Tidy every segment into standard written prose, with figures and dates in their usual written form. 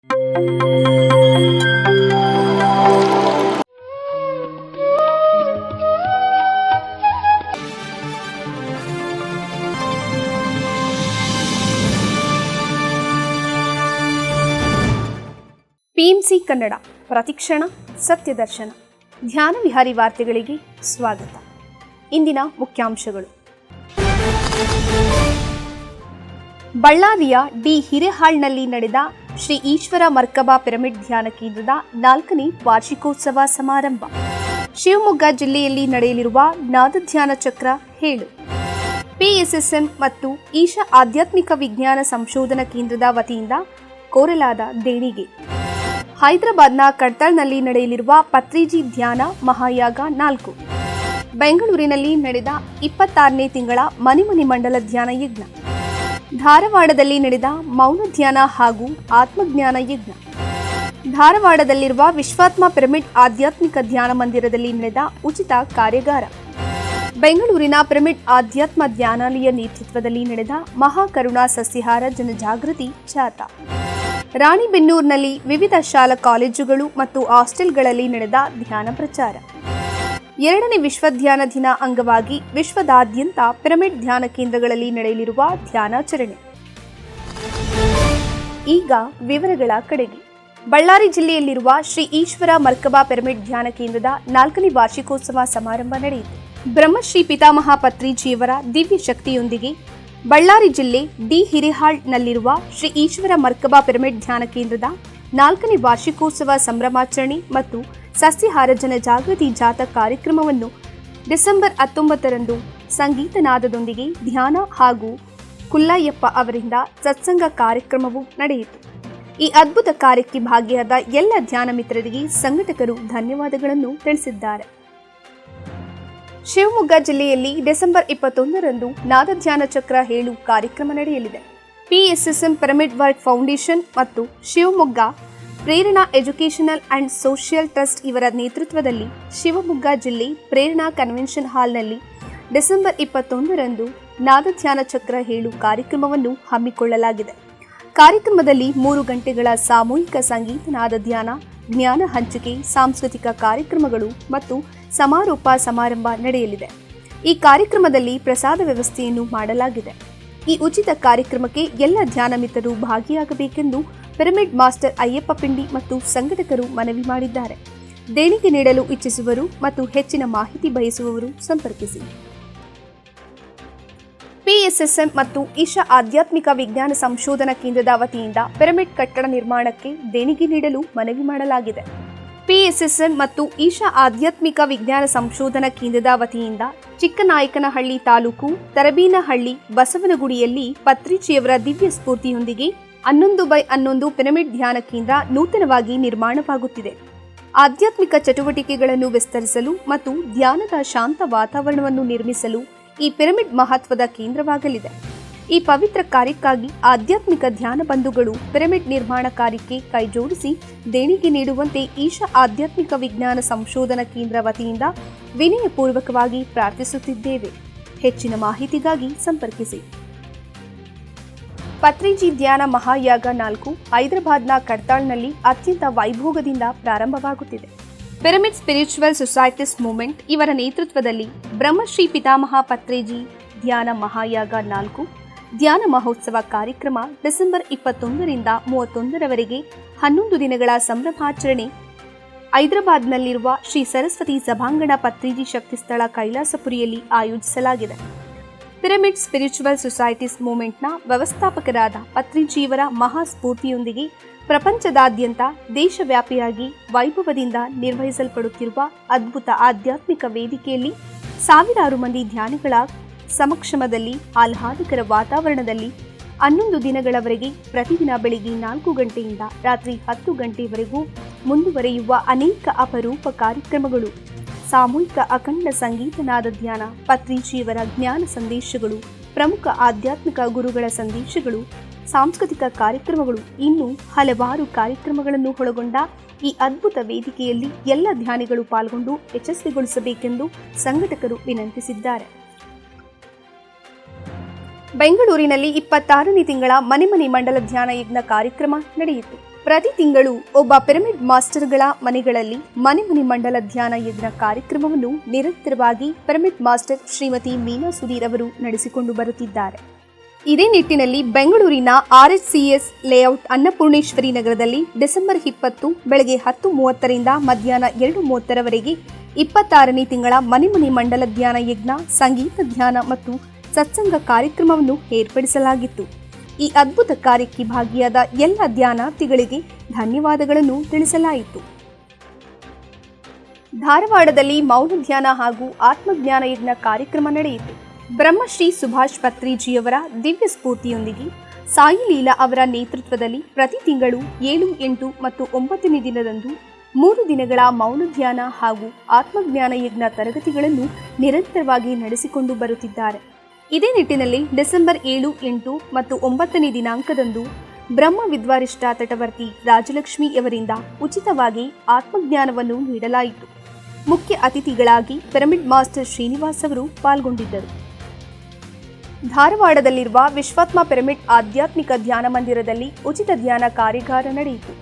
PMC Kannada ಪ್ರತಿಕ್ಷಣ ಸತ್ಯದರ್ಶನ ಧ್ಯಾನ ವಿಹಾರಿ ವಾರ್ತೆಗಳಿಗೆ ಸ್ವಾಗತ. ಇಂದಿನ ಮುಖ್ಯಾಂಶಗಳು. ಬಳ್ಳಾರಿಯ ಡಿ ಹಿರೇಹಾಳ್ನಲ್ಲಿ ನಡೆದ ಶ್ರೀ ಈಶ್ವರ ಮರ್ಕಬಾ ಪಿರಮಿಡ್ ಧ್ಯಾನ ಕೇಂದ್ರದ 4ನೇ ವಾರ್ಷಿಕೋತ್ಸವ ಸಮಾರಂಭ. ಶಿವಮೊಗ್ಗ ಜಿಲ್ಲೆಯಲ್ಲಿ ನಡೆಯಲಿರುವ ನಾದಧ್ಯಾನ ಚಕ್ರ ಹೇಳು. ಪಿಎಸ್ಎಸ್ಎಂ ಮತ್ತು ಈಶಾ ಆಧ್ಯಾತ್ಮಿಕ ವಿಜ್ಞಾನ ಸಂಶೋಧನಾ ಕೇಂದ್ರದ ವತಿಯಿಂದ ಕೋರಲಾದ ದೇಣಿಗೆ. ಹೈದರಾಬಾದ್ನ ಕಡ್ತಾಳ್ನಲ್ಲಿ ನಡೆಯಲಿರುವ ಪತ್ರಿಜಿ ಧ್ಯಾನ ಮಹಾಯಾಗ 4. ಬೆಂಗಳೂರಿನಲ್ಲಿ ನಡೆದ 26ನೇ ತಿಂಗಳ ಮನಿ ಮಂಡಲ ಧ್ಯಾನ ಯಜ್ಞ. ಧಾರವಾಡದಲ್ಲಿ ನಡೆದ ಮೌನ ಧ್ಯಾನ ಹಾಗೂ ಆತ್ಮಜ್ಞಾನ ಯಜ್ಞ. ಧಾರವಾಡದಲ್ಲಿರುವ ವಿಶ್ವಾತ್ಮ ಪಿರಮಿಡ್ ಆಧ್ಯಾತ್ಮಿಕ ಧ್ಯಾನ ಮಂದಿರದಲ್ಲಿ ನಡೆದ ಉಚಿತ ಕಾರ್ಯಾಗಾರ. ಬೆಂಗಳೂರಿನ ಪಿರಮಿಡ್ ಆಧ್ಯಾತ್ಮ ಧ್ಯಾನಾಲಯ ನೇತೃತ್ವದಲ್ಲಿ ನಡೆದ ಮಹಾಕರುಣಾ ಸಸ್ಯಹಾರ ಜನಜಾಗೃತಿ ಜಾಥಾ. ರಾಣಿಬೆನ್ನೂರಿನಲ್ಲಿ ವಿವಿಧ ಶಾಲಾ ಕಾಲೇಜುಗಳು ಮತ್ತು ಹಾಸ್ಟೆಲ್ಗಳಲ್ಲಿ ನಡೆದ ಧ್ಯಾನ ಪ್ರಚಾರ. 2ನೇ ವಿಶ್ವ ಧ್ಯಾನ ದಿನ ಅಂಗವಾಗಿ ವಿಶ್ವದಾದ್ಯಂತ ಪಿರಮಿಡ್ ಧ್ಯಾನ ಕೇಂದ್ರಗಳಲ್ಲಿ ನಡೆಯಲಿರುವ ಧ್ಯಾನಾಚರಣೆ. ಈಗ ವಿವರಗಳ ಕಡೆಗೆ. ಬಳ್ಳಾರಿ ಜಿಲ್ಲೆಯಲ್ಲಿರುವ ಶ್ರೀ ಈಶ್ವರ ಮರ್ಕಬಾ ಪಿರಮಿಡ್ ಧ್ಯಾನ ಕೇಂದ್ರದ 4ನೇ ವಾರ್ಷಿಕೋತ್ಸವ ಸಮಾರಂಭ ನಡೆಯಿತು. ಬ್ರಹ್ಮಶ್ರೀ ಪಿತಾಮಹ ಪತ್ರಿಜಿಯವರ ದಿವ್ಯ ಶಕ್ತಿಯೊಂದಿಗೆ ಬಳ್ಳಾರಿ ಜಿಲ್ಲೆ ಡಿ ಹಿರೇಹಾಳ್ನಲ್ಲಿರುವ ಶ್ರೀ ಈಶ್ವರ ಮರ್ಕಬಾ ಪಿರಮಿಡ್ ಧ್ಯಾನ ಕೇಂದ್ರದ 4ನೇ ವಾರ್ಷಿಕೋತ್ಸವ ಸಂಭ್ರಮಾಚರಣೆ ಮತ್ತು ಸಸ್ಯಹಾರ ಜನಜಾಗೃತಿ ಜಾಥಾ ಕಾರ್ಯಕ್ರಮವನ್ನು ಡಿಸೆಂಬರ್ 19ರಂದು ಸಂಗೀತನಾದದೊಂದಿಗೆ ಧ್ಯಾನ ಹಾಗೂ ಕುಲ್ಲಯ್ಯಪ್ಪ ಅವರಿಂದ ಸತ್ಸಂಗ ಕಾರ್ಯಕ್ರಮವು ನಡೆಯಿತು. ಈ ಅದ್ಭುತ ಕಾರ್ಯಕ್ಕೆ ಭಾಗಿಯಾದ ಎಲ್ಲ ಧ್ಯಾನ ಮಿತ್ರರಿಗೆ ಸಂಘಟಕರು ಧನ್ಯವಾದಗಳನ್ನು ತಿಳಿಸಿದ್ದಾರೆ. ಶಿವಮೊಗ್ಗ ಜಿಲ್ಲೆಯಲ್ಲಿ ಡಿಸೆಂಬರ್ 21ರಂದು ನಾದಧ್ಯಾನ ಚಕ್ರ ಹೇಳು ಕಾರ್ಯಕ್ರಮ ನಡೆಯಲಿದೆ. ಪಿಎಸ್ಎಸ್ಎಂ ಪಿರಮಿಡ್ ವರ್ಕ್ ಫೌಂಡೇಶನ್ ಮತ್ತು ಶಿವಮೊಗ್ಗ ಪ್ರೇರಣಾ ಎಜುಕೇಷನಲ್ ಅಂಡ್ ಸೋಷಿಯಲ್ ಟ್ರಸ್ಟ್ ಇವರ ನೇತೃತ್ವದಲ್ಲಿ ಶಿವಮೊಗ್ಗ ಜಿಲ್ಲೆ ಪ್ರೇರಣಾ ಕನ್ವೆನ್ಷನ್ ಹಾಲ್ನಲ್ಲಿ ಡಿಸೆಂಬರ್ 21ರಂದು ನಾದಧ್ಯಾನ ಚಕ್ರ ಹೇಳು ಕಾರ್ಯಕ್ರಮವನ್ನು ಹಮ್ಮಿಕೊಳ್ಳಲಾಗಿದೆ. ಕಾರ್ಯಕ್ರಮದಲ್ಲಿ 3 ಗಂಟೆಗಳ ಸಾಮೂಹಿಕ ಸಂಗೀತ ನಾದಧ್ಯಾನ, ಜ್ಞಾನ ಹಂಚಿಕೆ, ಸಾಂಸ್ಕೃತಿಕ ಕಾರ್ಯಕ್ರಮಗಳು ಮತ್ತು ಸಮಾರೋಪ ಸಮಾರಂಭ ನಡೆಯಲಿದೆ. ಈ ಕಾರ್ಯಕ್ರಮದಲ್ಲಿ ಪ್ರಸಾದ ವ್ಯವಸ್ಥೆಯನ್ನು ಮಾಡಲಾಗಿದೆ. ಈ ಉಚಿತ ಕಾರ್ಯಕ್ರಮಕ್ಕೆ ಎಲ್ಲ ಧ್ಯಾನ ಮಿತ್ರರು ಭಾಗಿಯಾಗಬೇಕೆಂದು ಪಿರಮಿಡ್ ಮಾಸ್ಟರ್ ಅಯ್ಯಪ್ಪ ಪಿಂಡಿ ಮತ್ತು ಸಂಘಟಕರು ಮನವಿ ಮಾಡಿದ್ದಾರೆ. ದೇಣಿಗೆ ನೀಡಲು ಇಚ್ಛಿಸುವವರು ಮತ್ತು ಹೆಚ್ಚಿನ ಮಾಹಿತಿ ಬಯಸುವವರು ಸಂಪರ್ಕಿಸಿ. ಪಿಎಸ್ಎಸ್ಎಂ ಮತ್ತು ಈಶಾ ಆಧ್ಯಾತ್ಮಿಕ ವಿಜ್ಞಾನ ಸಂಶೋಧನಾ ಕೇಂದ್ರದ ವತಿಯಿಂದ ಪಿರಮಿಡ್ ಕಟ್ಟಡ ನಿರ್ಮಾಣಕ್ಕೆ ದೇಣಿಗೆ ನೀಡಲು ಮನವಿ ಮಾಡಲಾಗಿದೆ. ಪಿಎಸ್ಎಸ್ಎಂ ಮತ್ತು ಈಶಾ ಆಧ್ಯಾತ್ಮಿಕ ವಿಜ್ಞಾನ ಸಂಶೋಧನಾ ಕೇಂದ್ರದ ವತಿಯಿಂದ ಚಿಕ್ಕನಾಯಕನಹಳ್ಳಿ ತಾಲೂಕು ತರಬೀನಹಳ್ಳಿ ಬಸವನಗುಡಿಯಲ್ಲಿ ಪತ್ರಿಜಿಯವರ ದಿವ್ಯ ಸ್ಫೂರ್ತಿಯೊಂದಿಗೆ 11x11 ಪಿರಮಿಡ್ ಧ್ಯಾನ ಕೇಂದ್ರ ನೂತನವಾಗಿ ನಿರ್ಮಾಣವಾಗುತ್ತಿದೆ. ಆಧ್ಯಾತ್ಮಿಕ ಚಟುವಟಿಕೆಗಳನ್ನು ವಿಸ್ತರಿಸಲು ಮತ್ತು ಧ್ಯಾನದ ಶಾಂತ ವಾತಾವರಣವನ್ನು ನಿರ್ಮಿಸಲು ಈ ಪಿರಮಿಡ್ ಮಹತ್ವದ ಕೇಂದ್ರವಾಗಲಿದೆ. ಈ ಪವಿತ್ರ ಕಾರ್ಯಕ್ಕಾಗಿ ಆಧ್ಯಾತ್ಮಿಕ ಧ್ಯಾನ ಬಂಧುಗಳು ಪಿರಮಿಡ್ ನಿರ್ಮಾಣ ಕಾರ್ಯಕ್ಕೆ ಕೈಜೋಡಿಸಿ ದೇಣಿಗೆ ನೀಡುವಂತೆ ಈಶಾ ಆಧ್ಯಾತ್ಮಿಕ ವಿಜ್ಞಾನ ಸಂಶೋಧನಾ ಕೇಂದ್ರ ವತಿಯಿಂದ ವಿನಯಪೂರ್ವಕವಾಗಿ ಪ್ರಾರ್ಥಿಸುತ್ತಿದ್ದೇವೆ. ಹೆಚ್ಚಿನ ಮಾಹಿತಿಗಾಗಿ ಸಂಪರ್ಕಿಸಿ. ಪತ್ರಿಜಿ ಧ್ಯಾನ ಮಹಾಯಾಗ 4 ಹೈದರಾಬಾದ್ನ ಕಡ್ತಾಳ್ನಲ್ಲಿ ಅತ್ಯಂತ ವೈಭೋಗದಿಂದ ಪ್ರಾರಂಭವಾಗುತ್ತಿದೆ. ಪಿರಮಿಡ್ ಸ್ಪಿರಿಚುವಲ್ ಸೊಸೈಟೀಸ್ ಮೂವ್ಮೆಂಟ್ ಇವರ ನೇತೃತ್ವದಲ್ಲಿ ಬ್ರಹ್ಮಶ್ರೀ ಪಿತಾಮಹ ಪತ್ರಿಜಿ ಧ್ಯಾನ ಮಹಾಯಾಗ 4 ಧ್ಯಾನ ಮಹೋತ್ಸವ ಕಾರ್ಯಕ್ರಮ ಡಿಸೆಂಬರ್ 21ರಿಂದ 31ರವರೆಗೆ 11 ದಿನಗಳ ಸಂಭ್ರಮಾಚರಣೆ ಹೈದರಾಬಾದ್ನಲ್ಲಿರುವ ಶ್ರೀ ಸರಸ್ವತಿ ಸಭಾಂಗಣ ಪತ್ರಿಜಿ ಶಕ್ತಿಸ್ಥಳ ಕೈಲಾಸಪುರಿಯಲ್ಲಿ ಆಯೋಜಿಸಲಾಗಿದೆ. ಪಿರಮಿಡ್ ಸ್ಪಿರಿಚುವಲ್ ಸೊಸೈಟೀಸ್ ಮೂವ್ಮೆಂಟ್ನ ವ್ಯವಸ್ಥಾಪಕರಾದ ಪತ್ರಿಜಿಯವರ ಮಹಾಸ್ಫೂರ್ತಿಯೊಂದಿಗೆ ಪ್ರಪಂಚದಾದ್ಯಂತ ದೇಶವ್ಯಾಪಿಯಾಗಿ ವೈಭವದಿಂದ ನಿರ್ವಹಿಸಲ್ಪಡುತ್ತಿರುವ ಅದ್ಭುತ ಆಧ್ಯಾತ್ಮಿಕ ವೇದಿಕೆಯಲ್ಲಿ ಸಾವಿರಾರು ಮಂದಿ ಧ್ಯಾನಿಗಳ ಸಮಕ್ಷಮದಲ್ಲಿ ಆಹ್ಲಾದಕರ ವಾತಾವರಣದಲ್ಲಿ 11 ದಿನಗಳವರೆಗೆ ಪ್ರತಿದಿನ ಬೆಳಿಗ್ಗೆ 4 ಗಂಟೆಯಿಂದ ರಾತ್ರಿ 10 ಗಂಟೆಯವರೆಗೂ ಮುಂದುವರೆಯುವ ಅನೇಕ ಅಪರೂಪ ಕಾರ್ಯಕ್ರಮಗಳು, ಸಾಮೂಹಿಕ ಅಖಂಡ ಸಂಗೀತನಾದ ಧ್ಯಾನ, ಪತ್ರಿಜಿಯವರ ಜ್ಞಾನ ಸಂದೇಶಗಳು, ಪ್ರಮುಖ ಆಧ್ಯಾತ್ಮಿಕ ಗುರುಗಳ ಸಂದೇಶಗಳು, ಸಾಂಸ್ಕೃತಿಕ ಕಾರ್ಯಕ್ರಮಗಳು, ಇನ್ನೂ ಹಲವಾರು ಕಾರ್ಯಕ್ರಮಗಳನ್ನು ಒಳಗೊಂಡ ಈ ಅದ್ಭುತ ವೇದಿಕೆಯಲ್ಲಿ ಎಲ್ಲ ಧ್ಯಾನಿಗಳು ಪಾಲ್ಗೊಂಡು ಯಶಸ್ವಿಗೊಳಿಸಬೇಕೆಂದು ಸಂಘಟಕರು ವಿನಂತಿಸಿದ್ದಾರೆ. ಬೆಂಗಳೂರಿನಲ್ಲಿ 26ನೇ ತಿಂಗಳ ಮನಿ ಮಂಡಲ ಧ್ಯಾನ ಯಜ್ಞ ಕಾರ್ಯಕ್ರಮ ನಡೆಯಿತು. ಪ್ರತಿ ತಿಂಗಳು ಒಬ್ಬ ಪಿರಮಿಡ್ ಮಾಸ್ಟರ್ಗಳ ಮನೆಗಳಲ್ಲಿ ಮನೆ ಮಂಡಲ ಧ್ಯಾನ ಯಜ್ಞ ಕಾರ್ಯಕ್ರಮವನ್ನು ನಿರಂತರವಾಗಿ ಪಿರಮಿಡ್ ಮಾಸ್ಟರ್ ಶ್ರೀಮತಿ ಮೀನಾ ಸುಧೀರ್ ಅವರು ನಡೆಸಿಕೊಂಡು ಬರುತ್ತಿದ್ದಾರೆ. ಇದೇ ನಿಟ್ಟಿನಲ್ಲಿ ಬೆಂಗಳೂರಿನ RHCS ಲೇಔಟ್ ಅನ್ನಪೂರ್ಣೇಶ್ವರಿ ನಗರದಲ್ಲಿ ಡಿಸೆಂಬರ್ 20 ಬೆಳಗ್ಗೆ 10:30ರಿಂದ ಮಧ್ಯಾಹ್ನ 2:30ರವರೆಗೆ 26ನೇ ತಿಂಗಳ ಮನೆ ಮಂಡಲ ಧ್ಯಾನ ಯಜ್ಞ, ಸಂಗೀತ ಧ್ಯಾನ ಮತ್ತು ಸತ್ಸಂಗ ಕಾರ್ಯಕ್ರಮವನ್ನು ಏರ್ಪಡಿಸಲಾಗಿತ್ತು. ಈ ಅದ್ಭುತ ಕಾರ್ಯಕ್ಕೆ ಭಾಗಿಯಾದ ಎಲ್ಲ ಧ್ಯಾನಾರ್ಥಿಗಳಿಗೆ ಧನ್ಯವಾದಗಳನ್ನು ತಿಳಿಸಲಾಯಿತು. ಧಾರವಾಡದಲ್ಲಿ ಮೌನ ಧ್ಯಾನ ಹಾಗೂ ಆತ್ಮಜ್ಞಾನ ಯಜ್ಞ ಕಾರ್ಯಕ್ರಮ ನಡೆಯಿತು. ಬ್ರಹ್ಮಶ್ರೀ ಸುಭಾಷ್ ಪತ್ರಿಜಿಯವರ ದಿವ್ಯ ಸ್ಫೂರ್ತಿಯೊಂದಿಗೆ ಸಾಯಿ ಲೀಲಾ ಅವರ ನೇತೃತ್ವದಲ್ಲಿ ಪ್ರತಿ ತಿಂಗಳು 7, 8 ಮತ್ತು 9ನೇ ದಿನದಂದು 3 ದಿನಗಳ ಮೌನ ಧ್ಯಾನ ಹಾಗೂ ಆತ್ಮಜ್ಞಾನ ಯಜ್ಞ ತರಗತಿಗಳನ್ನು ನಿರಂತರವಾಗಿ ನಡೆಸಿಕೊಂಡು ಬರುತ್ತಿದ್ದಾರೆ. ಇದೇ ನಿಟ್ಟಿನಲ್ಲಿ ಡಿಸೆಂಬರ್ 7, 8 ಮತ್ತು 9ನೇ ದಿನಾಂಕದಂದು ಬ್ರಹ್ಮ ವಿದ್ವಾರಿಷ್ಠ ತಟವರ್ತಿ ರಾಜಲಕ್ಷ್ಮಿ ಅವರಿಂದ ಉಚಿತವಾಗಿ ಆತ್ಮಜ್ಞಾನವನ್ನು ನೀಡಲಾಯಿತು. ಮುಖ್ಯ ಅತಿಥಿಗಳಾಗಿ ಪಿರಮಿಡ್ ಮಾಸ್ಟರ್ ಶ್ರೀನಿವಾಸ್ ಅವರು ಪಾಲ್ಗೊಂಡಿದ್ದರು. ಧಾರವಾಡದಲ್ಲಿರುವ ವಿಶ್ವಾತ್ಮ ಪಿರಮಿಡ್ ಆಧ್ಯಾತ್ಮಿಕ ಧ್ಯಾನ ಮಂದಿರದಲ್ಲಿ ಉಚಿತ ಧ್ಯಾನ ಕಾರ್ಯಾಗಾರ ನಡೆಯಿತು.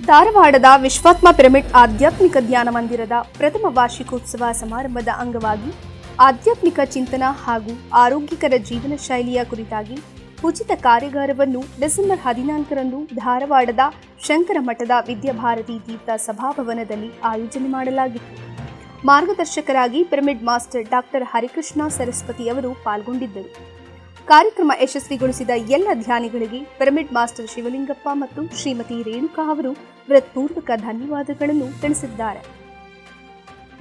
ಧಾರವಾಡದ ವಿಶ್ವಾತ್ಮ ಪಿರಮಿಡ್ ಆಧ್ಯಾತ್ಮಿಕ ಧ್ಯಾನ ಮಂದಿರದ ಪ್ರಥಮ ವಾರ್ಷಿಕೋತ್ಸವ ಸಮಾರಂಭದ ಅಂಗವಾಗಿ ಆಧ್ಯಾತ್ಮಿಕ ಚಿಂತನ ಹಾಗೂ ಆರೋಗ್ಯಕರ ಜೀವನ ಶೈಲಿಯ ಕುರಿತಾಗಿ ಉಚಿತ ಕಾರ್ಯಾಗಾರವನ್ನು ಡಿಸೆಂಬರ್ 14ರಂದು ಧಾರವಾಡದ ಶಂಕರ ಮಠದ ವಿದ್ಯಾಭಾರತಿ ತೀರ್ಥ ಸಭಾಭವನದಲ್ಲಿ ಆಯೋಜನೆ ಮಾಡಲಾಗಿತ್ತು. ಮಾರ್ಗದರ್ಶಕರಾಗಿ pyramid master doctor Harikrishna Saraswati ಅವರು ಪಾಲ್ಗೊಂಡಿದ್ದರು. ಕಾರ್ಯಕ್ರಮ ಯಶಸ್ವಿಗೊಳಿಸಿದ ಎಲ್ಲ ಧ್ಯಾನಿಗಳಿಗೆ ಪಿರಮಿಡ್ ಮಾಸ್ಟರ್ ಶಿವಲಿಂಗಪ್ಪ ಮತ್ತು ಶ್ರೀಮತಿ ರೇಣುಕಾ ಅವರು ಹೃತ್ಪೂರ್ವಕ ಧನ್ಯವಾದಗಳನ್ನು ತಿಳಿಸಿದ್ದಾರೆ.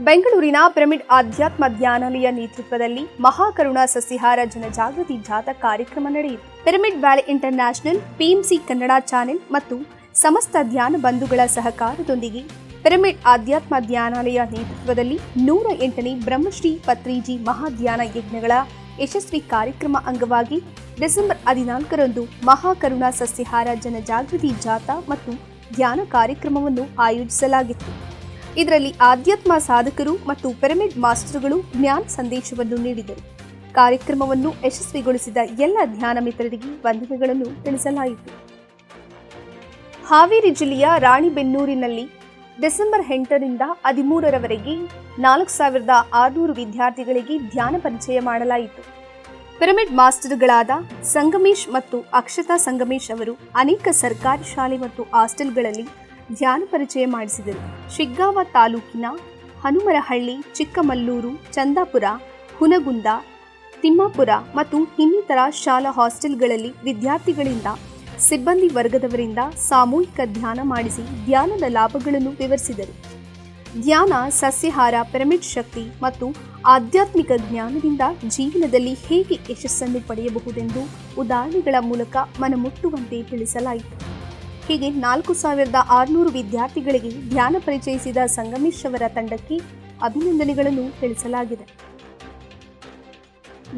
ಬೆಂಗಳೂರಿನ ಪಿರಮಿಡ್ ಆಧ್ಯಾತ್ಮ ಧ್ಯಾನಾಲಯ ನೇತೃತ್ವದಲ್ಲಿ ಮಹಾಕರುಣಾ ಸಸ್ಯಹಾರ ಜನಜಾಗೃತಿ ಜಾಥಾ ಕಾರ್ಯಕ್ರಮ ನಡೆಯಿತು. Pyramid valley international, PMC Kannada channel ಮತ್ತು ಸಮಸ್ತ ಧ್ಯಾನ ಬಂಧುಗಳ ಸಹಕಾರದೊಂದಿಗೆ ಪಿರಮಿಡ್ ಆಧ್ಯಾತ್ಮ ಧ್ಯಾನಾಲಯ ನೇತೃತ್ವದಲ್ಲಿ 108ನೇ ಬ್ರಹ್ಮಶ್ರೀ ಪತ್ರಿಜಿ ಮಹಾಧ್ಯಾನ ಯಜ್ಞಗಳ ಯಶಸ್ವಿ ಕಾರ್ಯಕ್ರಮ ಅಂಗವಾಗಿ ಡಿಸೆಂಬರ್ 14ರಂದು ಮಹಾಕರುಣಾ ಸಸ್ಯಹಾರ ಜನಜಾಗೃತಿ ಜಾಥಾ ಮತ್ತು ಧ್ಯಾನ ಕಾರ್ಯಕ್ರಮವನ್ನು ಆಯೋಜಿಸಲಾಗಿತ್ತು. ಇದರಲ್ಲಿ ಆಧ್ಯಾತ್ಮ ಸಾಧಕರು ಮತ್ತು ಪಿರಮಿಡ್ ಮಾಸ್ಟರ್ಗಳು ಜ್ಞಾನ ಸಂದೇಶವನ್ನು ನೀಡಿದರು. ಕಾರ್ಯಕ್ರಮವನ್ನು ಯಶಸ್ವಿಗೊಳಿಸಿದ ಎಲ್ಲ ಧ್ಯಾನ ಮಿತ್ರರಿಗೆ ವಂದನೆಗಳನ್ನು ತಿಳಿಸಲಾಯಿತು. ಹಾವೇರಿ ಜಿಲ್ಲೆಯ ರಾಣಿಬೆನ್ನೂರಿನಲ್ಲಿ ಡಿಸೆಂಬರ್ 8ರಿಂದ 13ರವರೆಗೆ 4600 ವಿದ್ಯಾರ್ಥಿಗಳಿಗೆ ಧ್ಯಾನ ಪರಿಚಯ ಮಾಡಲಾಯಿತು. ಪಿರಮಿಡ್ ಮಾಸ್ಟರ್ಗಳಾದ ಸಂಗಮೇಶ್ ಮತ್ತು ಅಕ್ಷತಾ ಸಂಗಮೇಶ್ ಅವರು ಅನೇಕ ಸರ್ಕಾರಿ ಶಾಲೆ ಮತ್ತು ಹಾಸ್ಟೆಲ್ಗಳಲ್ಲಿ ಧ್ಯಾನ ಪರಿಚಯ ಮಾಡಿಸಿದರು. ಶಿಗ್ಗಾಂವ ತಾಲೂಕಿನ ಹನುಮರಹಳ್ಳಿ, ಚಿಕ್ಕಮಲ್ಲೂರು, ಚಂದಾಪುರ, ಹುನಗುಂದ, ತಿಮ್ಮಾಪುರ ಮತ್ತು ಇನ್ನಿತರ ಶಾಲಾ ಹಾಸ್ಟೆಲ್ಗಳಲ್ಲಿ ವಿದ್ಯಾರ್ಥಿಗಳಿಂದ ಸಿಬ್ಬಂದಿ ವರ್ಗದವರಿಂದ ಸಾಮೂಹಿಕ ಧ್ಯಾನ ಮಾಡಿಸಿ ಧ್ಯಾನದ ಲಾಭಗಳನ್ನು ವಿವರಿಸಿದರು. ಧ್ಯಾನ, ಸಸ್ಯಹಾರ, ಪಿರಮಿಡ್ ಶಕ್ತಿ ಮತ್ತು ಆಧ್ಯಾತ್ಮಿಕ ಜ್ಞಾನದಿಂದ ಜೀವನದಲ್ಲಿ ಹೇಗೆ ಯಶಸ್ಸನ್ನು ಪಡೆಯಬಹುದೆಂದು ಉದಾಹರಣೆಗಳ ಮೂಲಕ ಮನಮುಟ್ಟುವಂತೆ ತಿಳಿಸಲಾಯಿತು. ಹೀಗೆ 4600 ವಿದ್ಯಾರ್ಥಿಗಳಿಗೆ ಧ್ಯಾನ ಪರಿಚಯಿಸಿದ ಸಂಗಮೇಶ್ ಅವರ ತಂಡಕ್ಕೆ ಅಭಿನಂದನೆಗಳನ್ನು ತಿಳಿಸಲಾಗಿದೆ.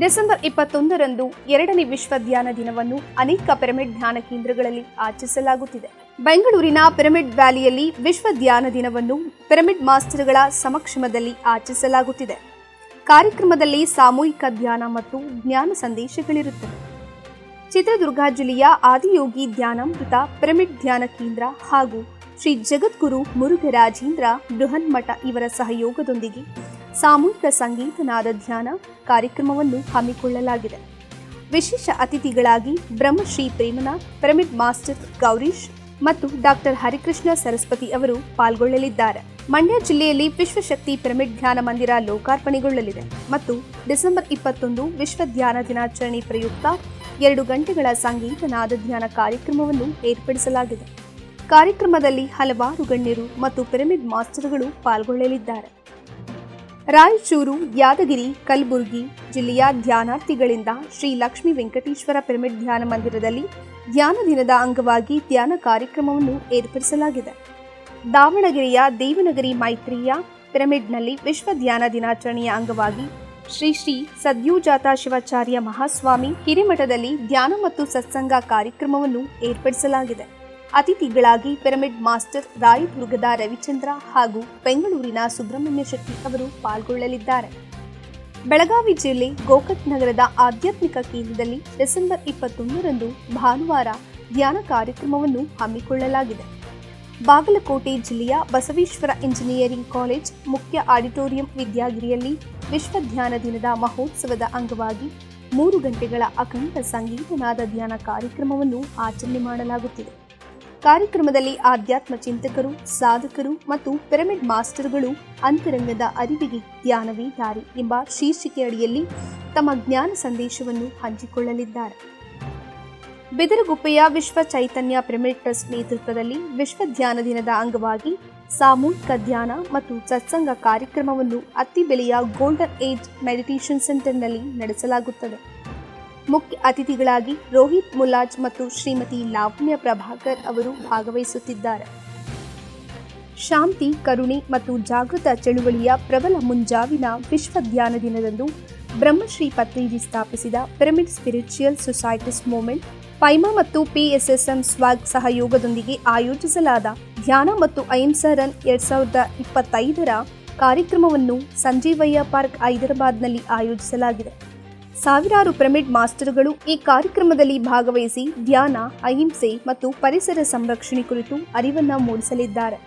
ಡಿಸೆಂಬರ್ 21ರಂದು 2ನೇ ವಿಶ್ವ ಧ್ಯಾನ ದಿನವನ್ನು ಅನೇಕ ಪಿರಮಿಡ್ ಧ್ಯಾನ ಕೇಂದ್ರಗಳಲ್ಲಿ ಆಚರಿಸಲಾಗುತ್ತಿದೆ. ಬೆಂಗಳೂರಿನ ಪಿರಮಿಡ್ ವ್ಯಾಲಿಯಲ್ಲಿ ವಿಶ್ವ ಧ್ಯಾನ ದಿನವನ್ನು ಪಿರಮಿಡ್ ಮಾಸ್ಟರ್ಗಳ ಸಮಕ್ಷಮದಲ್ಲಿ ಆಚರಿಸಲಾಗುತ್ತಿದೆ. ಕಾರ್ಯಕ್ರಮದಲ್ಲಿ ಸಾಮೂಹಿಕ ಧ್ಯಾನ ಮತ್ತು ಜ್ಞಾನ ಸಂದೇಶಗಳಿರುತ್ತವೆ. ಚಿತ್ರದುರ್ಗ ಜಿಲ್ಲೆಯ ಆದಿಯೋಗಿ ಧ್ಯಾನಾಮೃತ ಪಿರಮಿಡ್ ಧ್ಯಾನ ಕೇಂದ್ರ ಹಾಗೂ ಶ್ರೀ ಜಗದ್ಗುರು ಮುರುಘರಾಜೇಂದ್ರ ಬೃಹನ್ಮಠ ಇವರ ಸಹಯೋಗದೊಂದಿಗೆ ಸಾಮೂಹಿಕ ಸಂಗೀತನಾದ ಧ್ಯಾನ ಕಾರ್ಯಕ್ರಮವನ್ನು ಹಮ್ಮಿಕೊಳ್ಳಲಾಗಿದೆ. ವಿಶೇಷ ಅತಿಥಿಗಳಾಗಿ ಬ್ರಹ್ಮಶ್ರೀ ಪ್ರೇಮನಾಥ್, ಪಿರಮಿಡ್ ಮಾಸ್ಟರ್ ಗೌರೀಶ್ ಮತ್ತು ಡಾಕ್ಟರ್ ಹರಿಕೃಷ್ಣ ಸರಸ್ವತಿ ಅವರು ಪಾಲ್ಗೊಳ್ಳಲಿದ್ದಾರೆ. ಮಂಡ್ಯ ಜಿಲ್ಲೆಯಲ್ಲಿ ವಿಶ್ವಶಕ್ತಿ ಪಿರಮಿಡ್ ಧ್ಯಾನ ಮಂದಿರ ಲೋಕಾರ್ಪಣೆಗೊಳ್ಳಲಿದೆ ಮತ್ತು ಡಿಸೆಂಬರ್ 21 ವಿಶ್ವ ಧ್ಯಾನ ದಿನಾಚರಣೆ ಪ್ರಯುಕ್ತ 2 ಗಂಟೆಗಳ ಸಂಗೀತನಾದ ಧ್ಯಾನ ಕಾರ್ಯಕ್ರಮವನ್ನು ಏರ್ಪಡಿಸಲಾಗಿದೆ. ಕಾರ್ಯಕ್ರಮದಲ್ಲಿ ಹಲವಾರು ಗಣ್ಯರು ಮತ್ತು ಪಿರಮಿಡ್ ಮಾಸ್ಟರ್ಗಳು ಪಾಲ್ಗೊಳ್ಳಲಿದ್ದಾರೆ. ರಾಯಚೂರು, ಯಾದಗಿರಿ, ಕಲಬುರಗಿ ಜಿಲ್ಲೆಯ ಧ್ಯಾನಾರ್ಥಿಗಳಿಂದ ಶ್ರೀ ಲಕ್ಷ್ಮೀ ವೆಂಕಟೇಶ್ವರ ಪಿರಮಿಡ್ ಧ್ಯಾನ ಮಂದಿರದಲ್ಲಿ ಧ್ಯಾನ ದಿನದ ಅಂಗವಾಗಿ ಧ್ಯಾನ ಕಾರ್ಯಕ್ರಮವನ್ನು ಏರ್ಪಡಿಸಲಾಗಿದೆ. ದಾವಣಗೆರೆಯ ದೇವನಗರಿ ಮೈತ್ರಿಯ ಪಿರಮಿಡ್ನಲ್ಲಿ ವಿಶ್ವ ಧ್ಯಾನ ದಿನಾಚರಣೆಯ ಅಂಗವಾಗಿ ಶ್ರೀ ಸದ್ಯೋಜಾತ ಶಿವಾಚಾರ್ಯ ಮಹಾಸ್ವಾಮಿ ಹಿರೇಮಠದಲ್ಲಿ ಧ್ಯಾನ ಮತ್ತು ಸತ್ಸಂಗ ಕಾರ್ಯಕ್ರಮವನ್ನು ಏರ್ಪಡಿಸಲಾಗಿದೆ. ಅತಿಥಿಗಳಾಗಿ ಪಿರಮಿಡ್ ಮಾಸ್ಟರ್ ರಾಯದುರ್ಗದ ರವಿಚಂದ್ರ ಹಾಗೂ ಬೆಂಗಳೂರಿನ ಸುಬ್ರಹ್ಮಣ್ಯ ಶೆಟ್ಟಿ ಅವರು ಪಾಲ್ಗೊಳ್ಳಲಿದ್ದಾರೆ. ಬೆಳಗಾವಿ ಜಿಲ್ಲೆ ಗೋಕಾಕ್ ನಗರದ ಆಧ್ಯಾತ್ಮಿಕ ಕೇಂದ್ರದಲ್ಲಿ ಡಿಸೆಂಬರ್ 21ರಂದು ಭಾನುವಾರ ಧ್ಯಾನ ಕಾರ್ಯಕ್ರಮವನ್ನು ಹಮ್ಮಿಕೊಳ್ಳಲಾಗಿದೆ. ಬಾಗಲಕೋಟೆ ಜಿಲ್ಲೆಯ ಬಸವೇಶ್ವರ ಇಂಜಿನಿಯರಿಂಗ್ ಕಾಲೇಜ್ ಮುಖ್ಯ ಆಡಿಟೋರಿಯಂ ವಿದ್ಯಾಗಿರಿಯಲ್ಲಿ ವಿಶ್ವ ಧ್ಯಾನ ದಿನದ ಮಹೋತ್ಸವದ ಅಂಗವಾಗಿ 3 ಗಂಟೆಗಳ ಅಖಂಡ ಸಂಗೀತನಾದ ಧ್ಯಾನ ಕಾರ್ಯಕ್ರಮವನ್ನು ಆಚರಣೆ ಮಾಡಲಾಗುತ್ತಿದೆ. ಕಾರ್ಯಕ್ರಮದಲ್ಲಿ ಆಧ್ಯಾತ್ಮ ಚಿಂತಕರು, ಸಾಧಕರು ಮತ್ತು ಪಿರಮಿಡ್ ಮಾಸ್ಟರ್ಗಳು ಅಂತರಂಗದ ಅರಿವಿಗೆ ಧ್ಯಾನವೇ ದಾರಿ ಎಂಬ ಶೀರ್ಷಿಕೆ ಅಡಿಯಲ್ಲಿ ತಮ್ಮ ಜ್ಞಾನ ಸಂದೇಶವನ್ನು ಹಂಚಿಕೊಳ್ಳಲಿದ್ದಾರೆ. ಬಿದರಗುಪ್ಪೆಯ ವಿಶ್ವ ಚೈತನ್ಯ ಪಿರಮಿಡ್ ಟ್ರಸ್ಟ್ ನೇತೃತ್ವದಲ್ಲಿ ವಿಶ್ವ ಧ್ಯಾನ ದಿನದ ಅಂಗವಾಗಿ ಸಾಮೂಹಿಕ ಧ್ಯಾನ ಮತ್ತು ಸತ್ಸಂಗ ಕಾರ್ಯಕ್ರಮವನ್ನು ಅತ್ತಿಬೆಲೆಯ ಗೋಲ್ಡನ್ ಏಜ್ ಮೆಡಿಟೇಷನ್ ಸೆಂಟರ್ನಲ್ಲಿ ನಡೆಸಲಾಗುತ್ತದೆ. ಮುಖ್ಯ ಅತಿಥಿಗಳಾಗಿ ರೋಹಿತ್ ಮುಲಾಜ್ ಮತ್ತು ಶ್ರೀಮತಿ ಲಾವಣ್ಯ ಪ್ರಭಾಕರ್ ಅವರು ಭಾಗವಹಿಸುತ್ತಿದ್ದಾರೆ. ಶಾಂತಿ, ಕರುಣೆ ಮತ್ತು ಜಾಗೃತ ಚಳುವಳಿಯ ಪ್ರಬಲ ಮುಂಜಾವಿನ ವಿಶ್ವ ಧ್ಯಾನ ದಿನದಂದು ಬ್ರಹ್ಮಶ್ರೀ ಪತ್ರಿಜಿ ಸ್ಥಾಪಿಸಿದ ಪಿರಮಿಡ್ ಸ್ಪಿರಿಚುಯಲ್ ಸೊಸೈಟೀಸ್ ಮೂವ್ಮೆಂಟ್, ಪೈಮಾ ಮತ್ತು PSSM ಸ್ವಾಗ್ ಸಹಯೋಗದೊಂದಿಗೆ ಆಯೋಜಿಸಲಾದ ಧ್ಯಾನ ಮತ್ತು ಅಹಿಂಸಾ ರನ್ 2025ರ ಕಾರ್ಯಕ್ರಮವನ್ನು ಸಂಜೀವಯ್ಯ ಪಾರ್ಕ್ ಹೈದರಾಬಾದ್ನಲ್ಲಿ ಆಯೋಜಿಸಲಾಗಿದೆ. ಸಾವಿರಾರು ಪಿರಮಿಡ್ ಮಾಸ್ಟರ್ಗಳು ಈ ಕಾರ್ಯಕ್ರಮದಲ್ಲಿ ಭಾಗವಹಿಸಿ ಧ್ಯಾನ, ಅಹಿಂಸೆ ಮತ್ತು ಪರಿಸರ ಸಂರಕ್ಷಣೆ ಕುರಿತು ಅರಿವನ್ನು ಮೂಡಿಸಲಿದ್ದಾರೆ.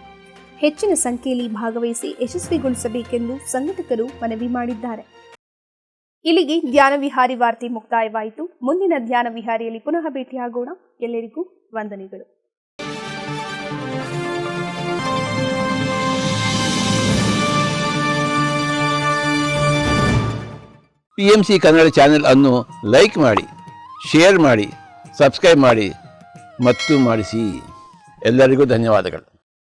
ಹೆಚ್ಚಿನ ಸಂಖ್ಯೆಯಲ್ಲಿ ಭಾಗವಹಿಸಿ ಯಶಸ್ವಿಗೊಳಿಸಬೇಕೆಂದು ಸಂಘಟಕರು ಮನವಿ ಮಾಡಿದ್ದಾರೆ. ಇಲ್ಲಿಗೆ ಧ್ಯಾನ ವಿಹಾರಿ ವಾರ್ತೆ ಮುಕ್ತಾಯವಾಯಿತು. ಮುಂದಿನ ಧ್ಯಾನ ವಿಹಾರಿಯಲ್ಲಿ ಪುನಃ ಭೇಟಿಯಾಗೋಣ. ಎಲ್ಲರಿಗೂ ವಂದನೆಗಳು. PMC ಕನ್ನಡ ಚಾನೆಲ್ ಅನ್ನು ಲೈಕ್ ಮಾಡಿ, ಶೇರ್ ಮಾಡಿ, ಸಬ್ಸ್ಕ್ರೈಬ್ ಮಾಡಿ ಮತ್ತು ಮಾಡಿಸಿ. ಎಲ್ಲರಿಗೂ ಧನ್ಯವಾದಗಳು.